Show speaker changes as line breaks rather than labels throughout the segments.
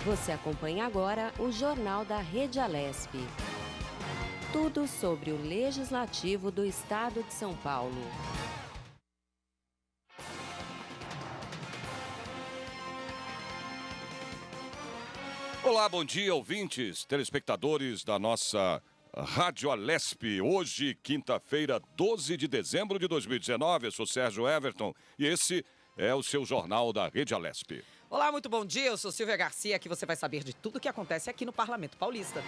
Você acompanha agora o Jornal da Rede Alesp. Tudo sobre o Legislativo do Estado de São Paulo.
Olá, bom dia, ouvintes, telespectadores da nossa Rádio Alesp. Hoje, quinta-feira, 12 de dezembro de 2019. Eu sou Sérgio Everton e esse é o seu Jornal da Rede Alesp.
Olá, muito bom dia. Eu sou Silvia Garcia. Aqui você vai saber de tudo o que acontece aqui no Parlamento Paulista.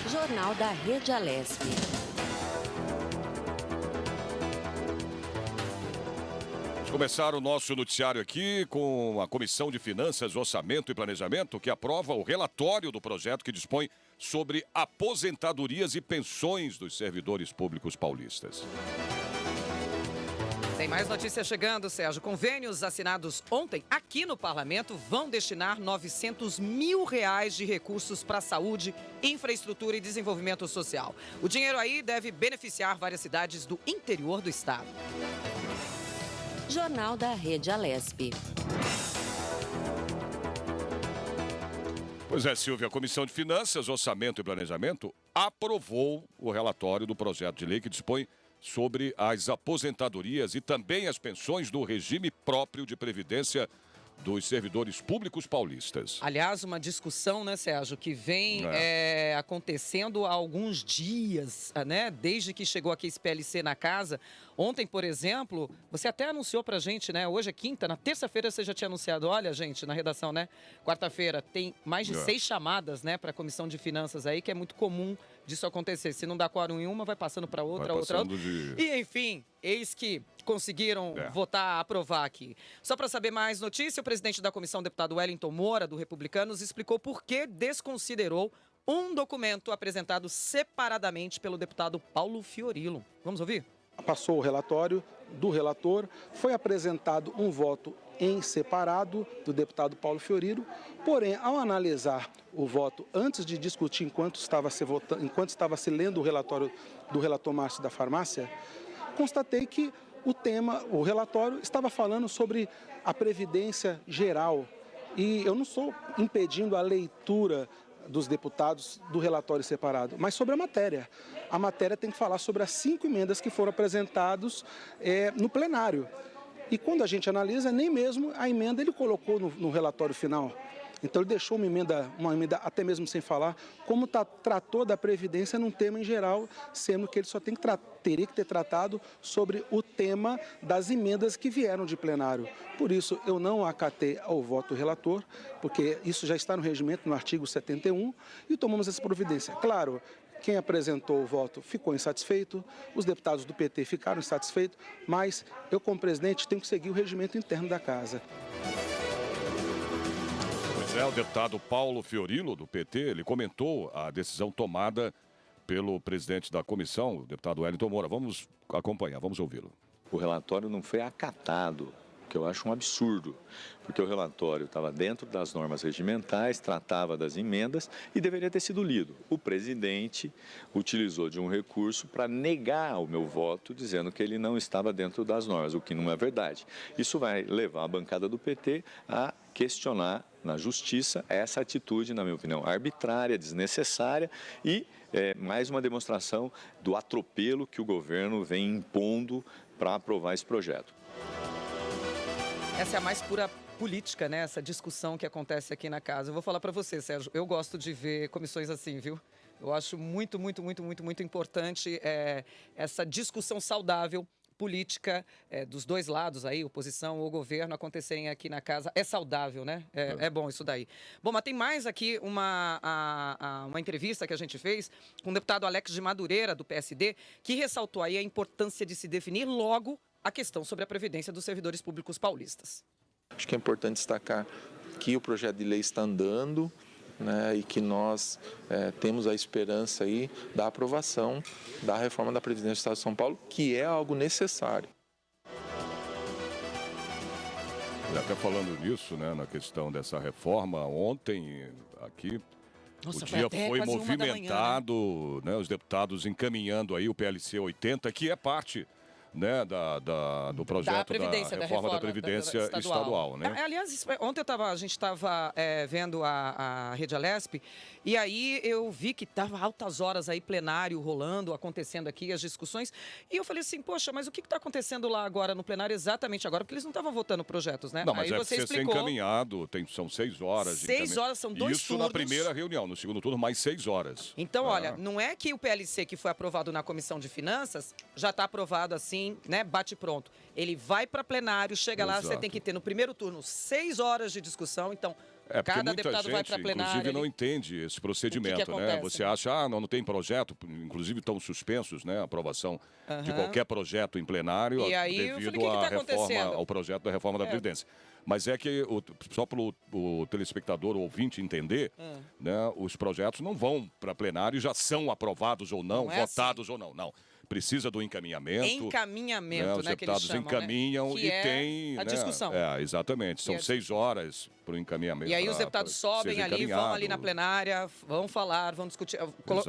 Jornal da Rede Alesp.
Vamos começar o nosso noticiário aqui com a Comissão de Finanças, Orçamento e Planejamento, que aprova o relatório do projeto que dispõe sobre aposentadorias e pensões dos servidores públicos paulistas.
Tem mais notícias chegando, Sérgio. Convênios assinados ontem aqui no Parlamento vão destinar R$900 mil de recursos para saúde, infraestrutura e desenvolvimento social. O dinheiro aí deve beneficiar várias cidades do interior do estado.
Jornal da Rede Alesp.
Pois é, Silvia, a Comissão de Finanças, Orçamento e Planejamento aprovou o relatório do projeto de lei que dispõe sobre as aposentadorias e também as pensões do regime próprio de previdência dos servidores públicos paulistas.
Aliás, uma discussão, né, Sérgio, que vem acontecendo há alguns dias, né, desde que chegou aqui esse PLC na casa. Ontem, por exemplo, você até anunciou pra gente, né, hoje é quinta, na terça-feira você já tinha anunciado, olha, gente, na redação, né, quarta-feira tem mais de 6 chamadas, né, pra Comissão de Finanças aí, que é muito comum disso acontecer. Se não dá quórum em uma, vai passando pra outra, outra. E, enfim, eis que conseguiram votar, aprovar aqui. Só para saber mais notícia, o presidente da comissão, deputado Wellington Moura, do Republicanos, explicou por que desconsiderou um documento apresentado separadamente pelo deputado Paulo Fiorilo. Vamos ouvir?
Passou o relatório do relator, foi apresentado um voto em separado do deputado Paulo Fiorilo, porém, ao analisar o voto antes de discutir enquanto estava se lendo o relatório do relator Márcio da Farmácia, constatei que o relatório estava falando sobre a previdência geral e eu não estou impedindo a leitura dos deputados do relatório separado, mas sobre a matéria. A matéria tem que falar sobre as 5 emendas que foram apresentadas no plenário. E quando a gente analisa, nem mesmo a emenda ele colocou no relatório final. Então ele deixou uma emenda até mesmo sem falar, como tratou da Previdência num tema em geral, sendo que ele só teria que ter tratado sobre o tema das emendas que vieram de plenário. Por isso eu não acatei ao voto do relator, porque isso já está no regimento, no artigo 71, e tomamos essa providência. Claro, quem apresentou o voto ficou insatisfeito, os deputados do PT ficaram insatisfeitos, mas eu, como presidente, tenho que seguir o regimento interno da Casa.
O deputado Paulo Fiorilo, do PT, ele comentou a decisão tomada pelo presidente da comissão, o deputado Wellington Moura. Vamos acompanhar, vamos ouvi-lo.
O relatório não foi acatado, que eu acho um absurdo, porque o relatório estava dentro das normas regimentais, tratava das emendas e deveria ter sido lido. O presidente utilizou de um recurso para negar o meu voto, dizendo que ele não estava dentro das normas, o que não é verdade. Isso vai levar a bancada do PT a questionar na justiça essa atitude, na minha opinião, arbitrária, desnecessária e mais uma demonstração do atropelo que o governo vem impondo para aprovar esse projeto.
Essa é a mais pura política, né? Essa discussão que acontece aqui na casa. Eu vou falar para você, Sérgio, eu gosto de ver comissões assim, viu? Eu acho muito importante essa discussão saudável política dos dois lados aí, oposição ou governo, acontecerem aqui na casa. É saudável, né? É bom isso daí. Bom, mas tem mais aqui uma entrevista que a gente fez com o deputado Alex de Madureira, do PSD, que ressaltou aí a importância de se definir logo a questão sobre a previdência dos servidores públicos paulistas.
Acho que é importante destacar que o projeto de lei está andando, né, e que nós temos a esperança aí da aprovação da reforma da Previdência do Estado de São Paulo, que é algo necessário.
Até falando nisso, né, na questão dessa reforma, ontem aqui
Nossa,
o dia foi movimentado,
manhã,
né, os deputados encaminhando aí o PLC 80, que é parte né, do projeto da reforma da Previdência estadual, né?
Aliás, ontem a gente estava vendo a Rede Alesp, e aí eu vi que estava altas horas aí, plenário rolando, acontecendo aqui, as discussões, e eu falei assim, poxa, mas o que está acontecendo lá agora no plenário, exatamente agora? Porque eles não estavam votando projetos, né?
Não, mas
aí
você precisa ser encaminhado, são 6 horas.
6 horas, são 2
Isso
turnos.
na primeira reunião, no segundo turno mais 6 horas.
Então, olha, não é que o PLC que foi aprovado na Comissão de Finanças já está aprovado assim, né, bate pronto. Ele vai para plenário, chega lá, você tem que ter no primeiro turno 6 horas de discussão, então cada deputado vai para plenário.
Inclusive, não entende esse procedimento, né? Você acha, não tem projeto, inclusive estão suspensos, né? A aprovação de qualquer projeto em plenário devido à reforma, ao projeto da reforma da Previdência. Mas é que, só para o telespectador ou ouvinte entender, né, os projetos não vão para plenário e já são aprovados ou não, votados ou não. Não. Precisa do encaminhamento.
Encaminhamento,
os
né, que eles chamam,
encaminham
né?
E tem
a discussão.
Exatamente. São 6 horas para o encaminhamento.
E aí os deputados sobem ali, vão ali na plenária, vão falar, vão discutir,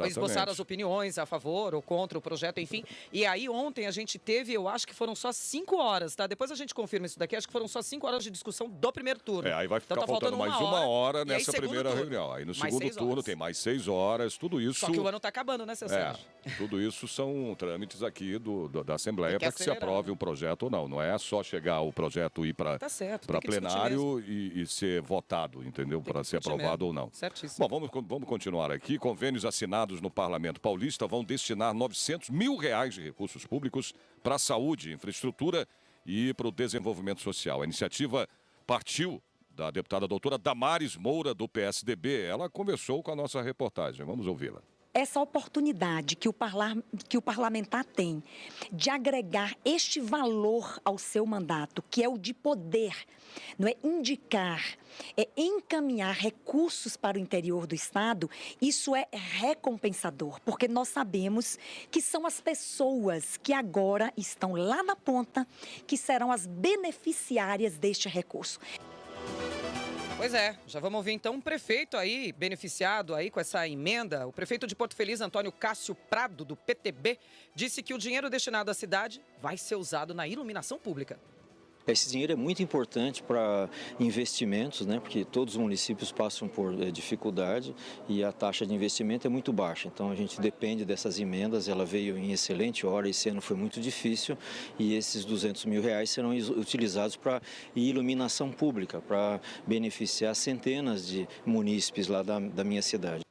esboçar as opiniões a favor ou contra o projeto, enfim. E aí ontem a gente teve, eu acho que foram só 5 horas, tá? Depois a gente confirma isso daqui, acho que foram só 5 horas de discussão do primeiro turno.
Aí vai ficar
então,
faltando mais uma hora nessa primeira reunião. Aí no segundo turno tem mais 6 horas, tudo isso...
Só que o ano está acabando, né, seu Sérgio?
Tudo isso são trâmites aqui da Assembleia para que se aprove um projeto ou não. Não é só chegar o projeto e ir para plenário e ser votado, entendeu? Para ser aprovado ou não.
Certíssimo.
Bom, vamos continuar aqui. Convênios assinados no Parlamento Paulista vão destinar R$900 mil de recursos públicos para a saúde, infraestrutura e para o desenvolvimento social. A iniciativa partiu da deputada doutora Damares Moura, do PSDB. Ela conversou com a nossa reportagem. Vamos ouvi-la.
Essa oportunidade que o parlamentar tem de agregar este valor ao seu mandato, que é o de poder, não é indicar, é encaminhar recursos para o interior do Estado, isso é recompensador, porque nós sabemos que são as pessoas que agora estão lá na ponta que serão as beneficiárias deste recurso.
Pois é, já vamos ouvir então um prefeito aí, beneficiado aí com essa emenda. O prefeito de Porto Feliz, Antônio Cássio Prado, do PTB, disse que o dinheiro destinado à cidade vai ser usado na iluminação pública.
Esse dinheiro é muito importante para investimentos, né? Porque todos os municípios passam por dificuldade e a taxa de investimento é muito baixa. Então a gente depende dessas emendas, ela veio em excelente hora, esse ano foi muito difícil e esses R$200 mil serão utilizados para iluminação pública, para beneficiar centenas de munícipes lá da minha cidade.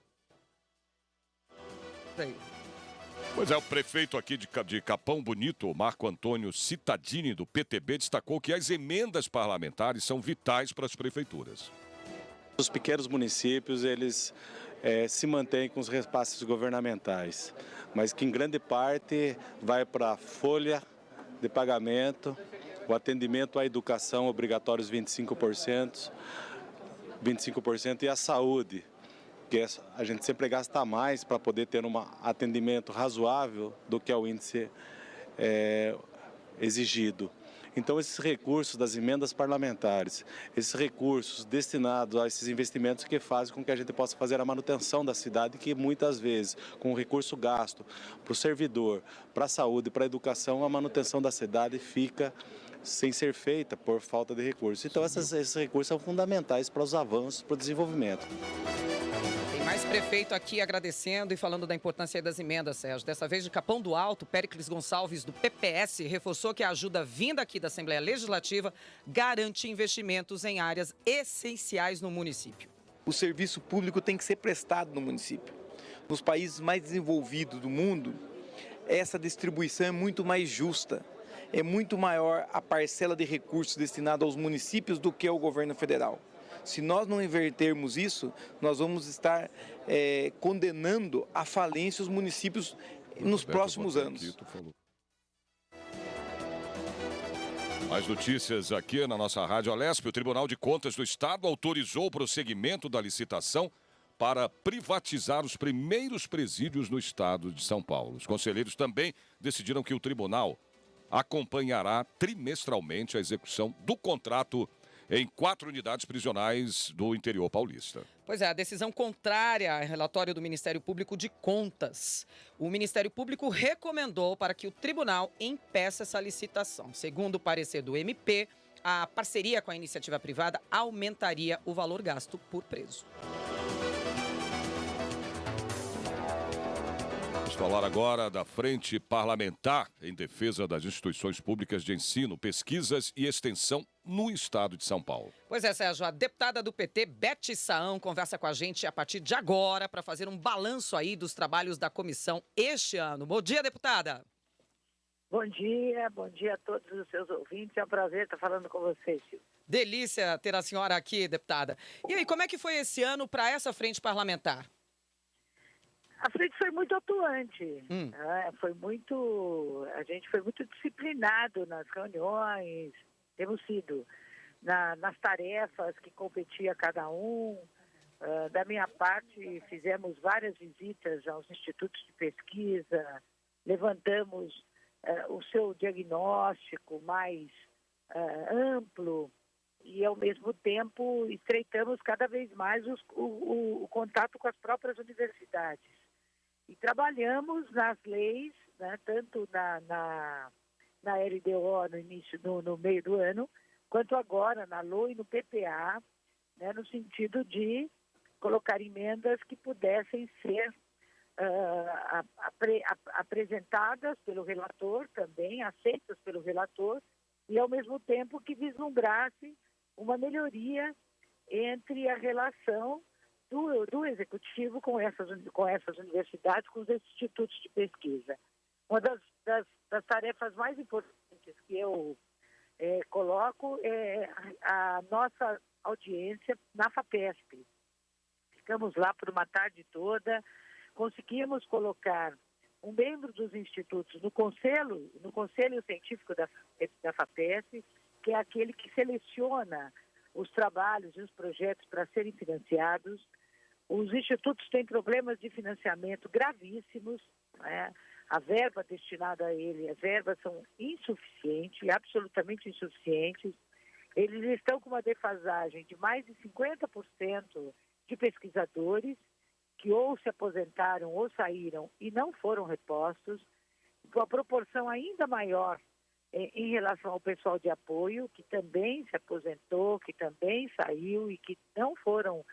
Pois é, o prefeito aqui de Capão Bonito, Marco Antônio Cittadini, do PTB, destacou que as emendas parlamentares são vitais para as prefeituras.
Os pequenos municípios, eles se mantêm com os repasses governamentais, mas que em grande parte vai para a folha de pagamento, o atendimento à educação obrigatórios 25% e a saúde, que a gente sempre gasta mais para poder ter um atendimento razoável do que é o índice exigido. Então, esses recursos das emendas parlamentares, esses recursos destinados a esses investimentos que fazem com que a gente possa fazer a manutenção da cidade, que muitas vezes, com o recurso gasto para o servidor, para a saúde, para a educação, a manutenção da cidade fica sem ser feita por falta de recursos. Então, esses recursos são fundamentais para os avanços, para o desenvolvimento.
Mais prefeito aqui agradecendo e falando da importância das emendas, Sérgio. Dessa vez de Capão do Alto, Péricles Gonçalves, do PPS, reforçou que a ajuda vinda aqui da Assembleia Legislativa garante investimentos em áreas essenciais no município.
O serviço público tem que ser prestado no município. Nos países mais desenvolvidos do mundo, essa distribuição é muito mais justa. É muito maior a parcela de recursos destinada aos municípios do que ao governo federal. Se nós não invertermos isso, nós vamos estar condenando à falência os municípios nos próximos anos.
Mais notícias aqui na nossa Rádio Alesp. O Tribunal de Contas do Estado autorizou o prosseguimento da licitação para privatizar os primeiros presídios no estado de São Paulo. Os conselheiros também decidiram que o tribunal acompanhará trimestralmente a execução do contrato em 4 unidades prisionais do interior paulista.
Pois é, a decisão contrária ao relatório do Ministério Público de Contas. O Ministério Público recomendou para que o tribunal impeça essa licitação. Segundo o parecer do MP, a parceria com a iniciativa privada aumentaria o valor gasto por preso.
Vamos falar agora da Frente Parlamentar em defesa das instituições públicas de ensino, pesquisas e extensão no estado de São Paulo.
Pois é, Sérgio, a deputada do PT, Beth Saão, conversa com a gente a partir de agora para fazer um balanço aí dos trabalhos da comissão este ano. Bom dia, deputada.
Bom dia a todos os seus ouvintes. É um prazer estar falando com vocês, Silvio.
Delícia ter a senhora aqui, deputada. E aí, como é que foi esse ano para essa frente parlamentar?
A frente foi muito atuante. A gente foi muito disciplinado nas reuniões. Temos sido nas tarefas que competia cada um. Da minha parte, fizemos várias visitas aos institutos de pesquisa, levantamos o seu diagnóstico mais amplo e, ao mesmo tempo, estreitamos cada vez mais o contato com as próprias universidades. E trabalhamos nas leis, né, tanto na LDO no meio do ano, quanto agora na LOA e no PPA, né, no sentido de colocar emendas que pudessem ser apresentadas pelo relator também, aceitas pelo relator, e ao mesmo tempo que vislumbrasse uma melhoria entre a relação do executivo com essas universidades, com os institutos de pesquisa. Uma das tarefas mais importantes que eu coloco é a nossa audiência na FAPESP. Ficamos lá por uma tarde toda, conseguimos colocar um membro dos institutos no conselho científico da FAPESP, que é aquele que seleciona os trabalhos e os projetos para serem financiados. Os institutos têm problemas de financiamento gravíssimos, né? A verba destinada a ele, as verbas são insuficientes, absolutamente insuficientes. Eles estão com uma defasagem de mais de 50% de pesquisadores que ou se aposentaram ou saíram e não foram repostos, com a proporção ainda maior em relação ao pessoal de apoio, que também se aposentou, que também saiu e que não foram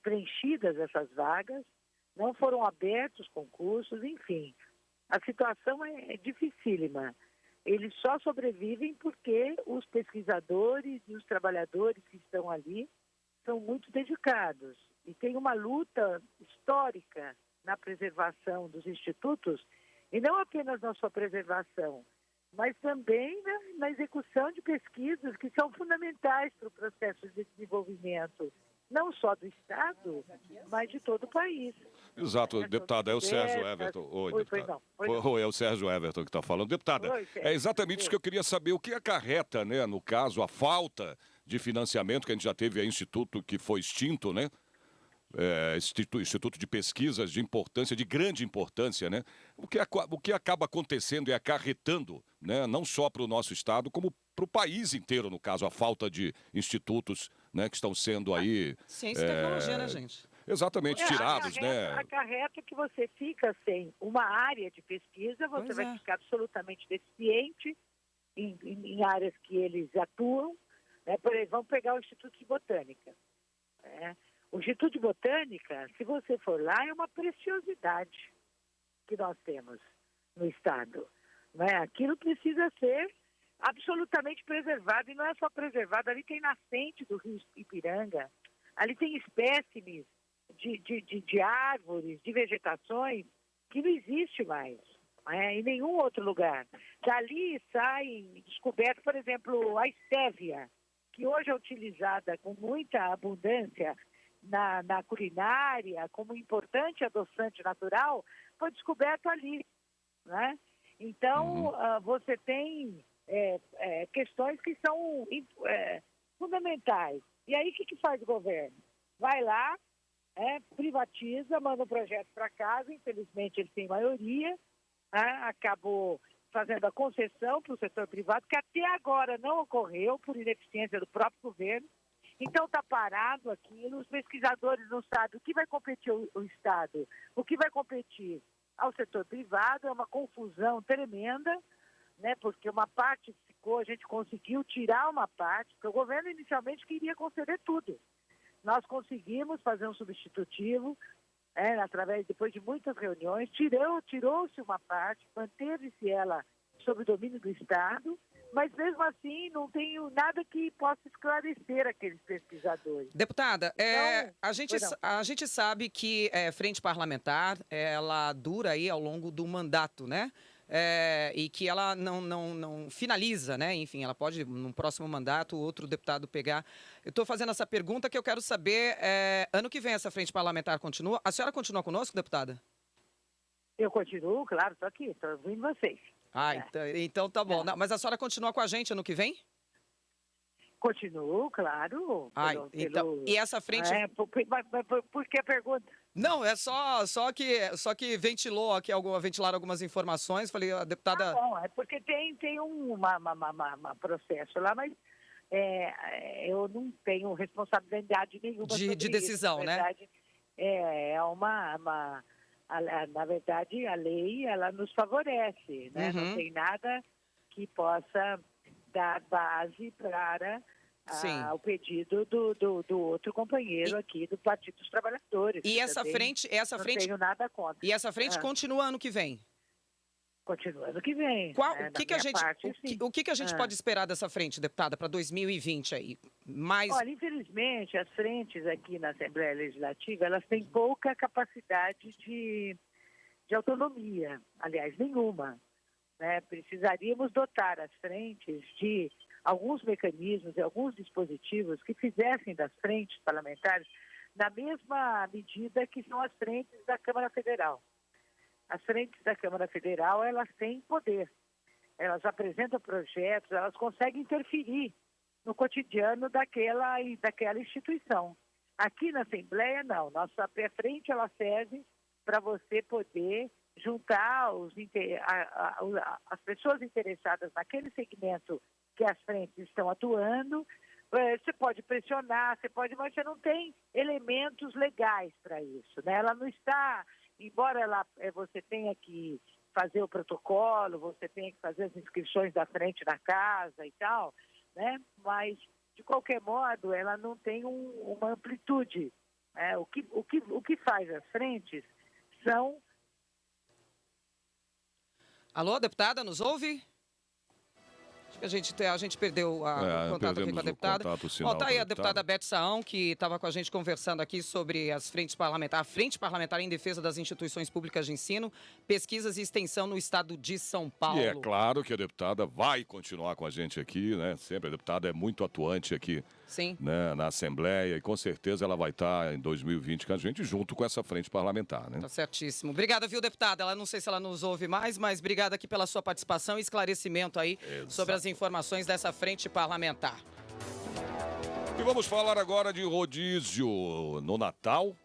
preenchidas essas vagas, não foram abertos concursos, enfim. A situação é dificílima. Eles só sobrevivem porque os pesquisadores e os trabalhadores que estão ali são muito dedicados. E tem uma luta histórica na preservação dos institutos, e não apenas na sua preservação, mas também na execução de pesquisas que são fundamentais para o processo de desenvolvimento, não só do Estado, mas de todo o país.
Exato, deputada, é o Sérgio Everton. Oi, deputada. É o Sérgio Everton que está falando. Deputada, é exatamente isso que eu queria saber. O que acarreta, né, no caso, a falta de financiamento, que a gente já teve aí, instituto que foi extinto, né? Instituto de pesquisas de importância, de grande importância, né? O que acaba acontecendo e acarretando, né, não só para o nosso estado, como para o país inteiro, no caso, a falta de institutos, né, que estão sendo aí...
Ciência e tecnologia, né, gente?
Exatamente, tirados, né?
Acarreta que você fica sem uma área de pesquisa, você vai ficar absolutamente deficiente em áreas que eles atuam, né? Por exemplo, vamos pegar o Instituto de Botânica, né? O Instituto de Botânica, se você for lá, é uma preciosidade que nós temos no Estado. Não é? Aquilo precisa ser absolutamente preservado, e não é só preservado, ali tem nascente do rio Ipiranga, ali tem espécimes de árvores, de vegetações, que não existe mais, não é? Em nenhum outro lugar. Dali saem descobertas, por exemplo, a estévia, que hoje é utilizada com muita abundância na culinária, como importante adoçante natural, foi descoberto ali, né? Então, você tem questões que são fundamentais. E aí, o que faz o governo? Vai lá, privatiza, manda um projeto para casa, infelizmente ele tem maioria, acabou fazendo a concessão para o setor privado, que até agora não ocorreu por ineficiência do próprio governo. Então está parado aquilo, os pesquisadores não sabem o que vai competir o Estado, o que vai competir ao setor privado, é uma confusão tremenda, né? Porque uma parte ficou, a gente conseguiu tirar uma parte, porque o governo inicialmente queria conceder tudo. Nós conseguimos fazer um substitutivo, depois de muitas reuniões, tirou-se uma parte, manteve-se ela sob o domínio do Estado, mas mesmo assim não tenho nada que possa esclarecer aqueles pesquisadores.
Deputada, a gente sabe que frente parlamentar, ela dura aí ao longo do mandato, né? E que ela não finaliza, né? Enfim, ela pode, no próximo mandato, outro deputado pegar. Eu estou fazendo essa pergunta que eu quero saber, ano que vem essa frente parlamentar continua? A senhora continua conosco, deputada?
Eu continuo, claro, estou aqui, estou ouvindo vocês.
Então tá bom. Não, mas a senhora continua com a gente ano que vem?
Continuo, claro.
E essa frente...
Por que a pergunta?
Não, é só que ventilaram algumas informações. Falei, a deputada...
Bom, é porque tem um processo lá, mas eu não tenho responsabilidade nenhuma
de decisão,
isso. Na verdade, na verdade, a lei, ela nos favorece, né? Não tem nada que possa dar base para o pedido do outro companheiro aqui do Partido dos Trabalhadores.
E essa frente...
Não tenho nada contra.
E essa frente continua ano que vem?
Continua ano que vem.
O que a gente pode esperar dessa frente, deputada, para 2020 aí?
Olha, infelizmente, as frentes aqui na Assembleia Legislativa, elas têm pouca capacidade de autonomia, aliás, nenhuma. Né? Precisaríamos dotar as frentes de alguns mecanismos e alguns dispositivos que fizessem das frentes parlamentares na mesma medida que são as frentes da Câmara Federal. As frentes da Câmara Federal, elas têm poder, elas apresentam projetos, elas conseguem interferir no cotidiano daquela instituição. Aqui na Assembleia, não. Nossa frente, ela serve para você poder juntar as pessoas interessadas naquele segmento que as frentes estão atuando. Você pode pressionar, mas você não tem elementos legais para isso, né? Ela não está... Embora você tenha que fazer o protocolo, você tenha que fazer as inscrições da frente na casa e tal, né? Mas, de qualquer modo, ela não tem uma amplitude. Né? O que faz as frentes são...
Alô, deputada, nos ouve? Acho que a gente perdeu o contato aqui com a deputada. Tá aí a deputada Beth Saão, que estava com a gente conversando aqui sobre as frentes parlamentares, a Frente Parlamentar em Defesa das Instituições Públicas de Ensino, Pesquisas e Extensão no Estado de São Paulo.
E é claro que a deputada vai continuar com a gente aqui, né? Sempre a deputada é muito atuante aqui.
Sim.
Né, na Assembleia, e com certeza ela vai estar em 2020 com a gente, junto com essa frente parlamentar, né?
Tá certíssimo. Obrigada, viu, deputada? Ela não sei se ela nos ouve mais, mas obrigada aqui pela sua participação e esclarecimento aí sobre as informações dessa frente parlamentar.
E vamos falar agora de rodízio no Natal,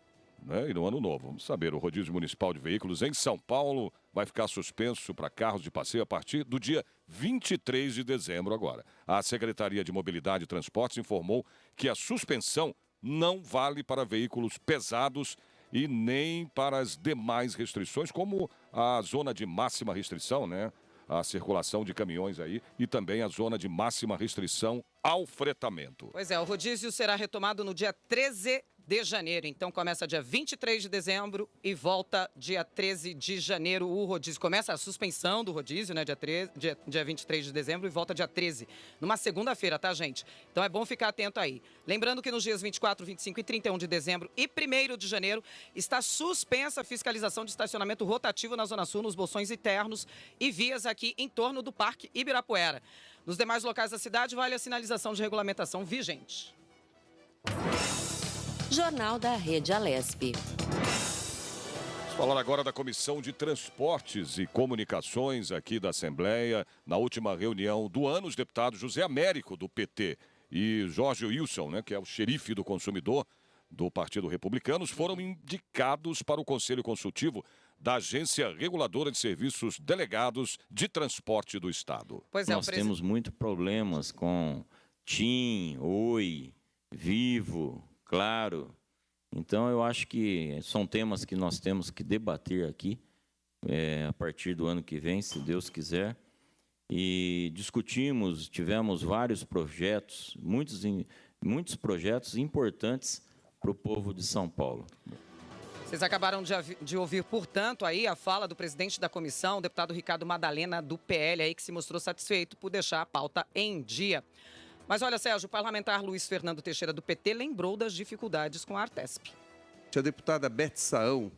né, e no Ano Novo. Vamos saber, o rodízio municipal de veículos em São Paulo vai ficar suspenso para carros de passeio a partir do dia 23 de dezembro agora. A Secretaria de Mobilidade e Transportes informou que a suspensão não vale para veículos pesados e nem para as demais restrições, como a zona de máxima restrição, né? A circulação de caminhões aí e também a zona de máxima restrição ao fretamento.
Pois é, o rodízio será retomado no dia 13 de janeiro. Então começa dia 23 de dezembro e volta dia 13 de janeiro. O rodízio começa a suspensão do rodízio, né? Dia 23 de dezembro e volta dia 13. Numa segunda-feira, tá, gente? Então é bom ficar atento aí. Lembrando que nos dias 24, 25 e 31 de dezembro e 1º de janeiro está suspensa a fiscalização de estacionamento rotativo na Zona Sul, nos bolsões internos e vias aqui em torno do Parque Ibirapuera. Nos demais locais da cidade vale a sinalização de regulamentação vigente.
Jornal da Rede Alesp.
Vamos falar agora da Comissão de Transportes e Comunicações aqui da Assembleia. Na última reunião do ano, os deputados José Américo, do PT, e Jorge Wilson, né, que é o xerife do consumidor do Partido Republicano, foram indicados para o Conselho Consultivo da Agência Reguladora de Serviços Delegados de Transporte do Estado.
Pois é,
nós temos muitos problemas com TIM, Oi, Vivo, Claro. Então, eu acho que são temas que nós temos que debater aqui a partir do ano que vem, se Deus quiser. E discutimos, tivemos vários projetos, muitos projetos importantes para o povo de São Paulo.
Vocês acabaram de ouvir, portanto, aí a fala do presidente da comissão, o deputado Ricardo Madalena, do PL, aí, que se mostrou satisfeito por deixar a pauta em dia. Mas olha, Sérgio, o parlamentar Luiz Fernando Teixeira, do PT, lembrou das dificuldades com a Artesp.
A deputada Beth Saão,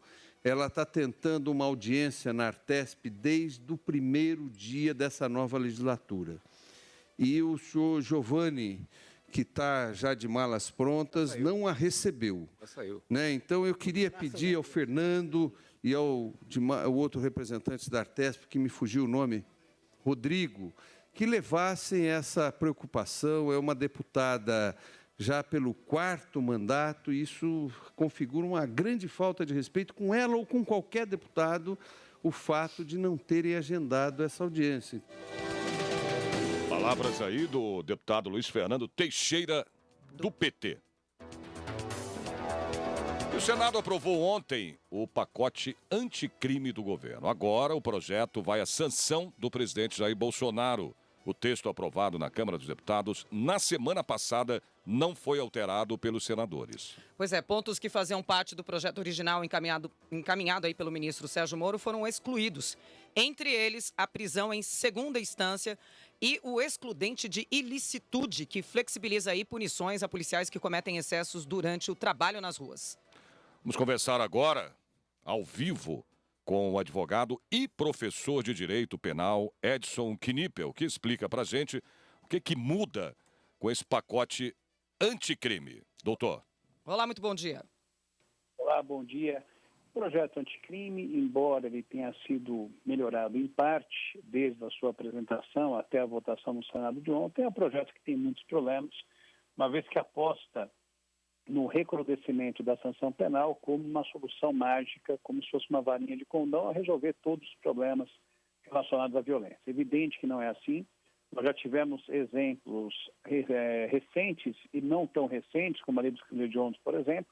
ela está tentando uma audiência na Artesp desde o primeiro dia dessa nova legislatura. E o senhor Giovanni, que está já de malas prontas, não a recebeu. Já saiu. Né? Então, eu queria pedir ao Fernando e ao outro representante da Artesp, que me fugiu o nome, Rodrigo, que levassem essa preocupação. É uma deputada já pelo 4º mandato, e isso configura uma grande falta de respeito com ela ou com qualquer deputado, o fato de não terem agendado essa audiência.
Palavras aí do deputado Luiz Fernando Teixeira, do PT. O Senado aprovou ontem o pacote anticrime do governo. Agora o projeto vai à sanção do presidente Jair Bolsonaro. O texto aprovado na Câmara dos Deputados na semana passada não foi alterado pelos senadores.
Pois é, pontos que faziam parte do projeto original encaminhado aí pelo ministro Sérgio Moro foram excluídos. Entre eles, a prisão em segunda instância e o excludente de ilicitude, que flexibiliza aí punições a policiais que cometem excessos durante o trabalho nas ruas.
Vamos conversar agora, ao vivo, com o advogado e professor de Direito Penal Edson Knipel, que explica para a gente o que muda com esse pacote anticrime. Doutor.
Olá, muito bom dia.
Olá, bom dia. O projeto anticrime, embora ele tenha sido melhorado em parte, desde a sua apresentação até a votação no Senado de ontem, é um projeto que tem muitos problemas, uma vez que aposta no recrudescimento da sanção penal como uma solução mágica, como se fosse uma varinha de condão a resolver todos os problemas relacionados à violência. É evidente que não é assim. Nós já tivemos exemplos recentes e não tão recentes, como a lei dos crimes hediondos, por exemplo,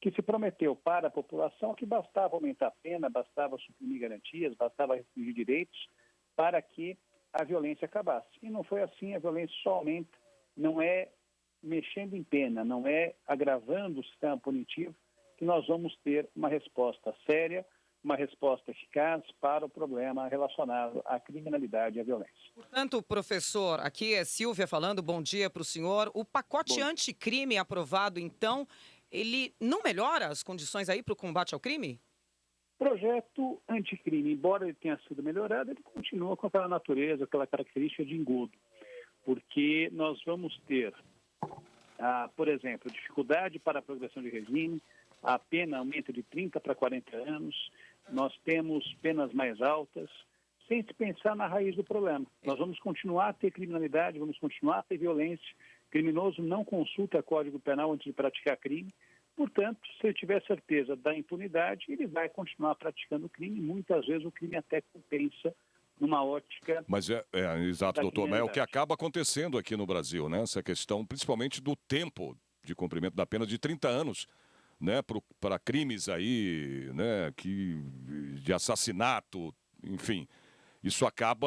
que se prometeu para a população que bastava aumentar a pena, bastava suprimir garantias, bastava restringir direitos para que a violência acabasse. E não foi assim, a violência só aumenta, não é mexendo em pena, não é agravando o sistema punitivo que nós vamos ter uma resposta séria, uma resposta eficaz para o problema relacionado à criminalidade e à violência.
Portanto, professor, aqui é Silvia falando, bom dia para o senhor. O pacote anticrime aprovado, então, ele não melhora as condições aí para o combate ao crime?
O projeto anticrime, embora ele tenha sido melhorado, ele continua com aquela natureza, aquela característica de engodo, porque nós vamos ter por exemplo, dificuldade para a progressão de regime, a pena aumenta de 30 para 40 anos, nós temos penas mais altas, sem se pensar na raiz do problema. Nós vamos continuar a ter criminalidade, vamos continuar a ter violência. Criminoso não consulta Código Penal antes de praticar crime. Portanto, se ele tiver certeza da impunidade, ele vai continuar praticando o crime. Muitas vezes o crime até compensa numa ótica...
Mas exato, doutor, mas é o que acaba acontecendo aqui no Brasil, né? Essa questão, principalmente do tempo de cumprimento da pena de 30 anos, né? Para crimes aí, né? De assassinato, enfim. Isso acaba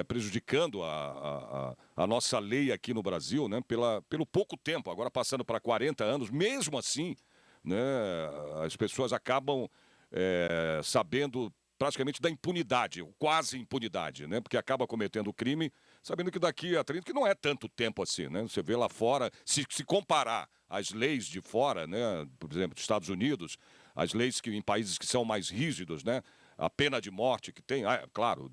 prejudicando a nossa lei aqui no Brasil, né? Pelo pouco tempo, agora passando para 40 anos, mesmo assim, né? As pessoas acabam sabendo praticamente da impunidade, quase impunidade, né? Porque acaba cometendo o crime, sabendo que daqui a 30, que não é tanto tempo assim, né? Você vê lá fora, se comparar as leis de fora, né? Por exemplo, dos Estados Unidos, as leis em países que são mais rígidos, né? A pena de morte que tem, claro,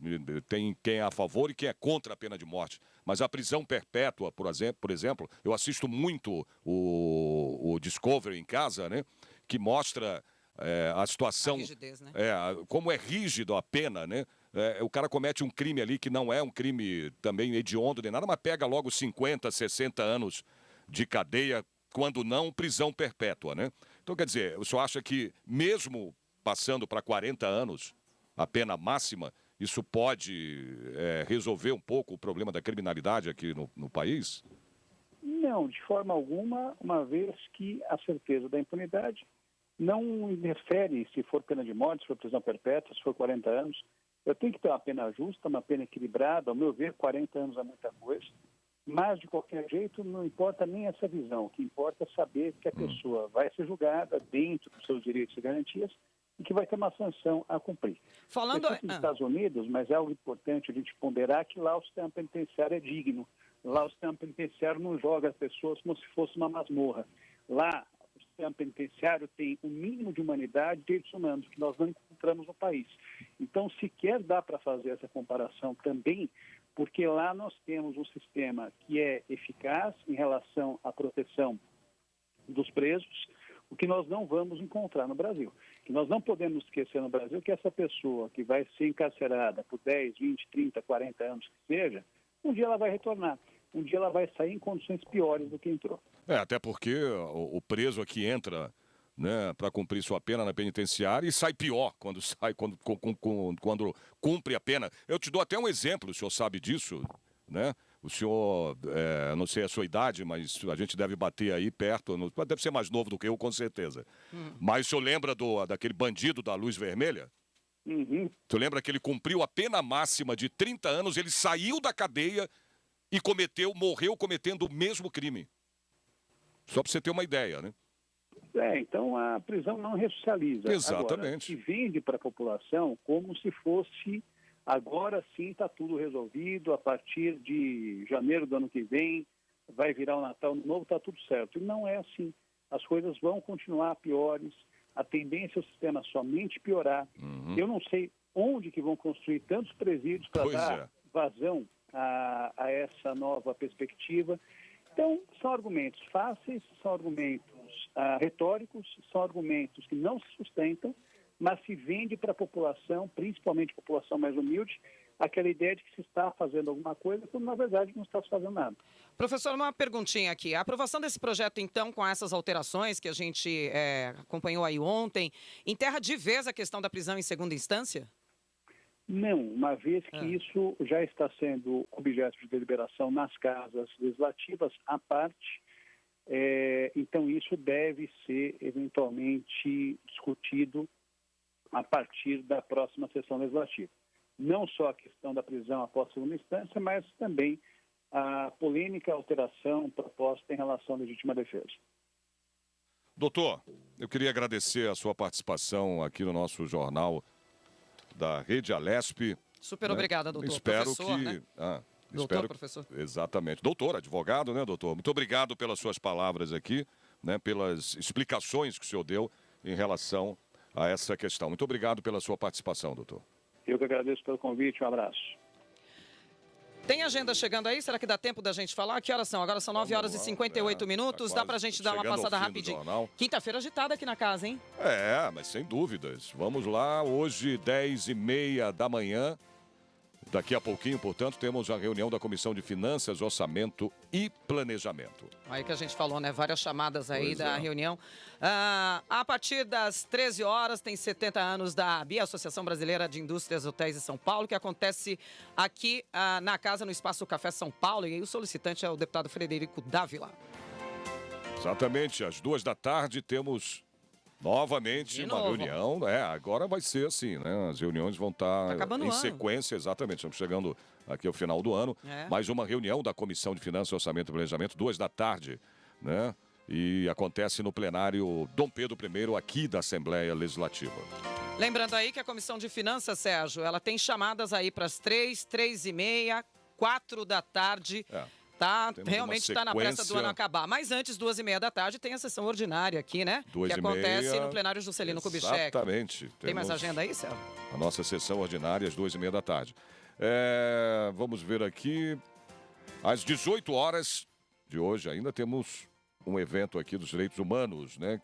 tem quem é a favor e quem é contra a pena de morte. Mas a prisão perpétua, por exemplo, eu assisto muito o Discovery em casa, né? Que mostra a situação,
rigidez, né?
Como é rígido a pena, né? O cara comete um crime ali que não é um crime também hediondo nem nada, mas pega logo 50, 60 anos de cadeia, quando não prisão perpétua, né? Então, quer dizer, o senhor acha que mesmo passando para 40 anos, a pena máxima, isso pode resolver um pouco o problema da criminalidade aqui no país?
Não, de forma alguma, uma vez que a certeza da impunidade não interfere se for pena de morte, se for prisão perpétua, se for 40 anos. Eu tenho que ter uma pena justa, uma pena equilibrada. Ao meu ver, 40 anos é muita coisa. Mas, de qualquer jeito, não importa nem essa visão. O que importa é saber que a pessoa vai ser julgada dentro dos seus direitos e garantias e que vai ter uma sanção a cumprir.
Falando
dos Estados Unidos, mas é algo importante a gente ponderar que lá o sistema penitenciário é digno. Lá o sistema penitenciário não joga as pessoas como se fosse uma masmorra. Lá o sistema penitenciário tem um mínimo de humanidade e direitos humanos que nós não encontramos no país. Então, sequer dá para fazer essa comparação também, porque lá nós temos um sistema que é eficaz em relação à proteção dos presos, o que nós não vamos encontrar no Brasil. Que nós não podemos esquecer no Brasil que essa pessoa que vai ser encarcerada por 10, 20, 30, 40 anos que seja, um dia ela vai retornar. Um dia ela vai sair em condições piores do que entrou.
Até porque o preso aqui entra, né, para cumprir sua pena na penitenciária e sai pior quando cumpre a pena. Eu te dou até um exemplo, o senhor sabe disso, né? O senhor, não sei a sua idade, mas a gente deve bater aí perto, deve ser mais novo do que eu, com certeza. Mas o senhor lembra daquele bandido da luz vermelha?
Uhum.
Tu lembra que ele cumpriu a pena máxima de 30 anos, ele saiu da cadeia e morreu cometendo o mesmo crime. Só para você ter uma ideia, né?
Então a prisão não ressocializa.
Exatamente.
Agora, se vende para a população como se fosse, agora sim está tudo resolvido, a partir de janeiro do ano que vem, vai virar o Natal novo, está tudo certo. E não é assim. As coisas vão continuar piores, a tendência é o sistema somente piorar. Eu não sei onde que vão construir tantos presídios para dar vazão a essa nova perspectiva. Então, são argumentos fáceis, são argumentos retóricos, são argumentos que não se sustentam, mas se vende para a população, principalmente a população mais humilde, aquela ideia de que se está fazendo alguma coisa, quando na verdade não está se fazendo nada.
Professor, uma perguntinha aqui. A aprovação desse projeto, então, com essas alterações que a gente acompanhou aí ontem, enterra de vez a questão da prisão em segunda instância?
Não, uma vez que isso já está sendo objeto de deliberação nas casas legislativas à parte, então isso deve ser eventualmente discutido a partir da próxima sessão legislativa. Não só a questão da prisão após segunda instância, mas também a polêmica alteração proposta em relação à legítima defesa.
Doutor, eu queria agradecer a sua participação aqui no nosso jornal da Rede Alesp.
Super obrigada, doutor.
Espero
professor,
que...
né?
Doutor,
professor.
Exatamente. Doutor, advogado, né, doutor? Muito obrigado pelas suas palavras aqui, né, pelas explicações que o senhor deu em relação a essa questão. Muito obrigado pela sua participação, doutor.
Eu que agradeço pelo convite. Um abraço.
Tem agenda chegando aí? Será que dá tempo da gente falar? Que horas são? Agora são 9 horas e 58 minutos. Dá pra gente dar uma passada rapidinho. Quinta-feira agitada aqui na casa, hein?
Mas sem dúvidas. Vamos lá, hoje 10h30 da manhã. Daqui a pouquinho, portanto, temos a reunião da Comissão de Finanças, Orçamento e Planejamento.
Aí que a gente falou, né? Várias chamadas aí da reunião. A partir das 13 horas, tem 70 anos da ABI, Associação Brasileira de Indústrias Hotéis de São Paulo, que acontece aqui na casa, no Espaço Café São Paulo. E aí o solicitante é o deputado Frederico Dávila.
Exatamente, às 14h temos... Novamente uma reunião, agora vai ser assim, né? As reuniões vão estar em sequência, exatamente, estamos chegando aqui ao final do ano. Mais uma reunião da Comissão de Finanças, Orçamento e Planejamento, 14h, né? E acontece no plenário Dom Pedro I, aqui da Assembleia Legislativa.
Lembrando aí que a Comissão de Finanças, Sérgio, ela tem chamadas aí para as 3, 3h30, 4 da tarde. Realmente está na pressa do ano acabar. Mas antes, 2h30 da tarde, tem a sessão ordinária aqui, né? Que acontece no plenário Juscelino Kubitschek.
Exatamente.
Tem mais agenda aí, Sérgio?
A nossa sessão ordinária às 2h30 da tarde. Vamos ver aqui. Às 18 horas de hoje ainda temos um evento aqui dos direitos humanos, né?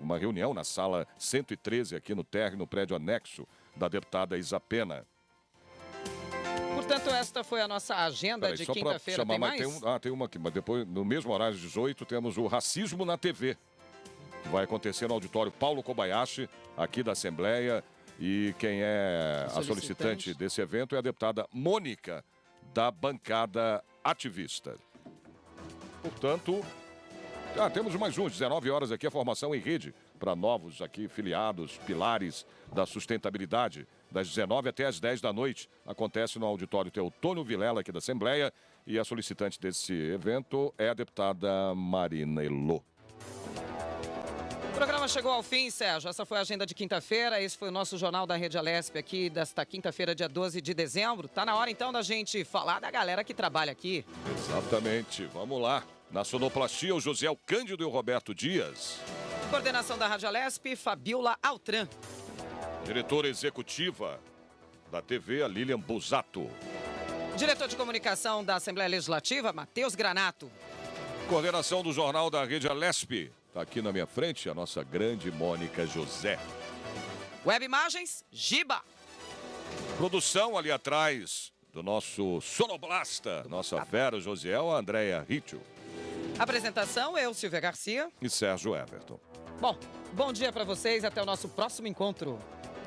Uma reunião na sala 113 aqui no térreo, no prédio anexo da deputada Isapena.
Portanto, esta foi a nossa agenda de quinta-feira. Tem mais?
Tem uma aqui, mas depois, no mesmo horário, às 18, temos o Racismo na TV. Vai acontecer no auditório Paulo Kobayashi, aqui da Assembleia. E quem é a solicitante desse evento é a deputada Mônica, da bancada ativista. Portanto, temos mais 19 horas aqui, a formação em rede para novos aqui filiados, pilares da sustentabilidade. Das 19 até as 10 da noite, acontece no auditório Teotônio Vilela, aqui da Assembleia. E a solicitante desse evento é a deputada Marina Elô.
O programa chegou ao fim, Sérgio. Essa foi a agenda de quinta-feira. Esse foi o nosso Jornal da Rede Alesp aqui desta quinta-feira, dia 12 de dezembro. Tá na hora, então, da gente falar da galera que trabalha aqui.
Exatamente. Vamos lá. Na sonoplastia, o José Cândido e o Roberto Dias.
Coordenação da Rádio Alesp, Fabiola Altran.
Diretora executiva da TV, a Lilian Busato.
Diretor de comunicação da Assembleia Legislativa, Matheus Granato.
Coordenação do Jornal da Rede Alesp. Está aqui na minha frente a nossa grande Mônica José.
Web Imagens, Giba.
Produção ali atrás do nosso sonoblasta, nossa fera Josiel, a Andréia Ritio.
Apresentação, eu, Silvia Garcia.
E Sérgio Everton.
Bom dia para vocês, até o nosso próximo encontro.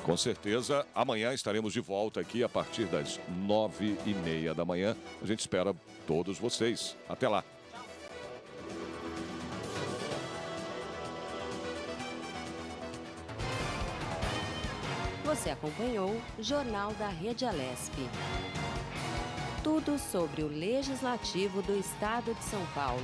Com certeza, amanhã estaremos de volta aqui a partir das 9h30 da manhã. A gente espera todos vocês. Até lá.
Você acompanhou o Jornal da Rede Alesp. Tudo sobre o Legislativo do Estado de São Paulo.